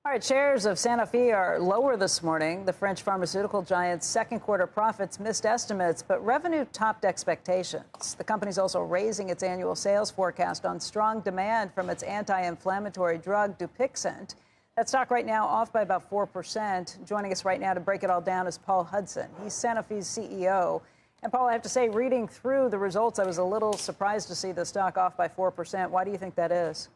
All right, shares of Sanofi are lower this morning. The French pharmaceutical giant's second quarter profits missed estimates, but revenue topped expectations. The company's also raising its annual sales forecast on strong demand from its anti-inflammatory drug, Dupixent. That stock right now off by about 4%. Joining us right now to break it all down is Paul Hudson. He's Sanofi's CEO. And Paul, I have to say, reading through the results, I was a little surprised to see the stock off by 4%. Why do you think that is?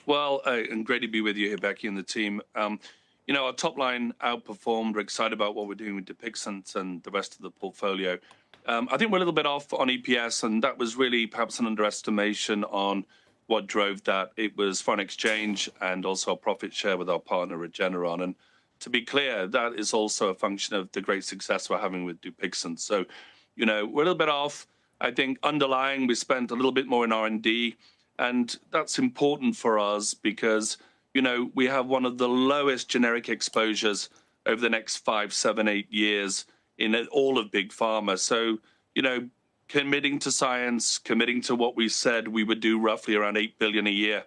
Well, and great to be with you here, Becky, and the team. Our top line outperformed. We're excited about what we're doing with Dupixent and the rest of the portfolio. I think we're a little bit off on EPS, and that was really perhaps an underestimation on what drove that. It was foreign exchange and also a profit share with our partner, Regeneron. And to be clear, that is also a function of the great success we're having with Dupixent. So, we're a little bit off. I think underlying, we spent a little bit more in R&D. And that's important for us because, we have one of the lowest generic exposures over the next 5, 7, 8 years in all of big pharma. So, committing to science, committing to what we said we would do roughly around $8 billion a year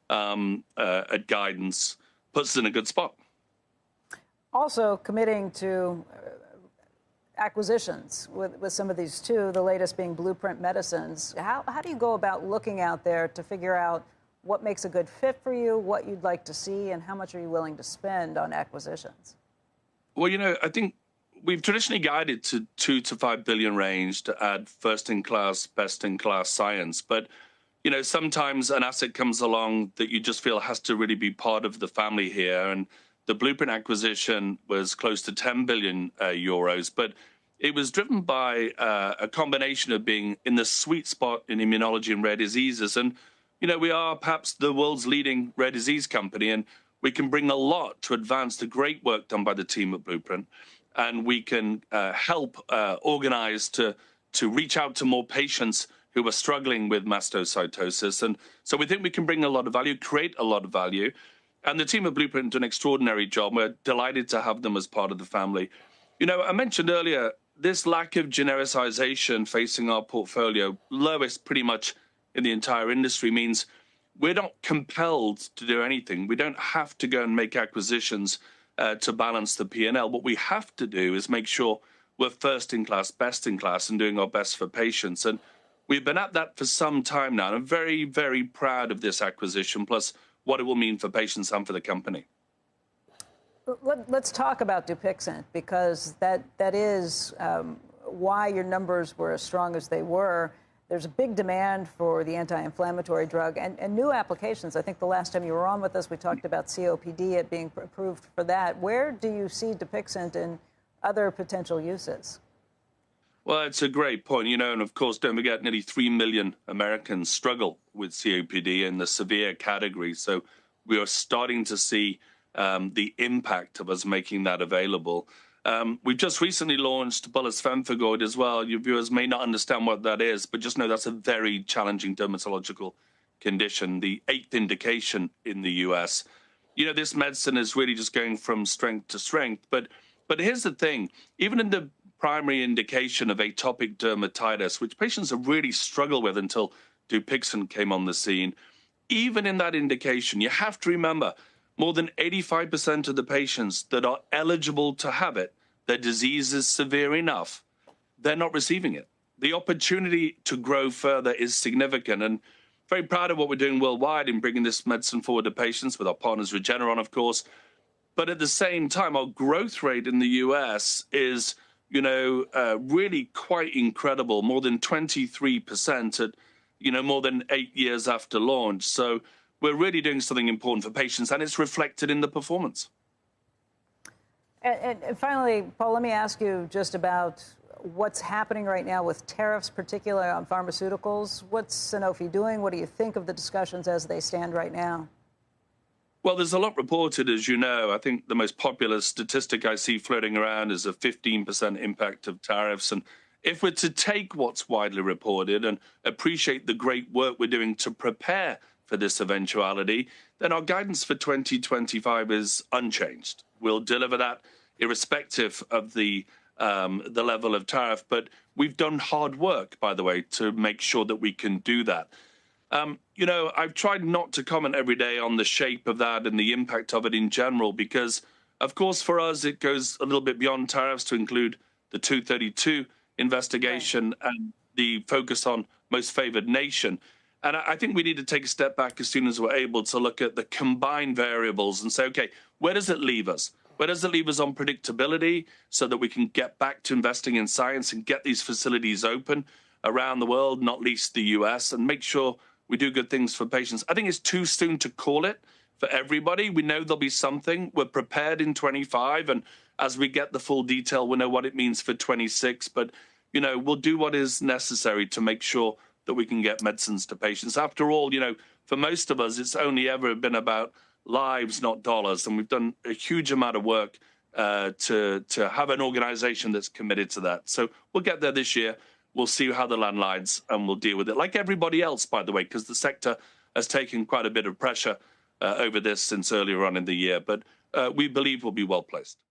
at guidance puts us in a good spot. Also committing to acquisitions with some of these too, the latest being Blueprint Medicines. How do you go about looking out there to figure out what makes a good fit for you, what you'd like to see, and how much are you willing to spend on acquisitions? Well, I think we've traditionally guided to $2 to $5 billion range to add first-in-class, best-in-class science. But, sometimes an asset comes along that you just feel has to really be part of the family here. And the Blueprint acquisition was close to 10 billion euros, but it was driven by a combination of being in the sweet spot in immunology and rare diseases. And, we are perhaps the world's leading rare disease company, and we can bring a lot to advance the great work done by the team at Blueprint. And we can help organize to reach out to more patients who are struggling with mastocytosis. And so we think we can bring a lot of value, create a lot of value. And the team at Blueprint did an extraordinary job. We're delighted to have them as part of the family. I mentioned earlier, this lack of genericization facing our portfolio, lowest pretty much in the entire industry, means we're not compelled to do anything. We don't have to go and make acquisitions to balance the P&L. What we have to do is make sure we're first in class, best in class, and doing our best for patients. And we've been at that for some time now. And I'm very, very proud of this acquisition, plus what it will mean for patients and for the company. Let's talk about Dupixent, because that is why your numbers were as strong as they were. There's a big demand for the anti-inflammatory drug and new applications. I think the last time you were on with us, we talked about COPD, it being approved for that. Where do you see Dupixent in other potential uses? Well, it's a great point, and of course, don't forget, nearly 3 million Americans struggle with COPD in the severe category. So we are starting to see the impact of us making that available. We've just recently launched bullous pemphigoid as well. Your viewers may not understand what that is, but just know that's a very challenging dermatological condition, the 8th indication in the US. This medicine is really just going from strength to strength. But here's the thing, even in the primary indication of atopic dermatitis, which patients have really struggled with until Dupixent came on the scene, even in that indication, you have to remember, more than 85% of the patients that are eligible to have it, their disease is severe enough, they're not receiving it. The opportunity to grow further is significant, and very proud of what we're doing worldwide in bringing this medicine forward to patients with our partners Regeneron, of course. But at the same time, our growth rate in the US is really quite incredible, more than 23% at, more than 8 years after launch. So we're really doing something important for patients, and it's reflected in the performance. And finally, Paul, let me ask you just about what's happening right now with tariffs, particularly on pharmaceuticals. What's Sanofi doing? What do you think of the discussions as they stand right now? Well, there's a lot reported, as you know. I think the most popular statistic I see floating around is a 15% impact of tariffs. And if we're to take what's widely reported and appreciate the great work we're doing to prepare for this eventuality, then our guidance for 2025 is unchanged. We'll deliver that irrespective of the level of tariff. But we've done hard work, by the way, to make sure that we can do that. I've tried not to comment every day on the shape of that and the impact of it in general, because, of course, for us, it goes a little bit beyond tariffs to include the 232 investigation and the focus on most favored nation. And I think we need to take a step back as soon as we're able to look at the combined variables and say, okay, where does it leave us? Where does it leave us on predictability so that we can get back to investing in science and get these facilities open around the world, not least the US, and make sure we do good things for patients? I think it's too soon to call it for everybody. We know there'll be something. We're prepared in 25, and as we get the full detail, we'll know what it means for 26. But, we'll do what is necessary to make sure that we can get medicines to patients. After all, for most of us, it's only ever been about lives, not dollars. And we've done a huge amount of work to have an organization that's committed to that. So we'll get there this year. We'll see how the land lies, and we'll deal with it like everybody else, by the way, because the sector has taken quite a bit of pressure over this since earlier on in the year. But we believe we'll be well placed.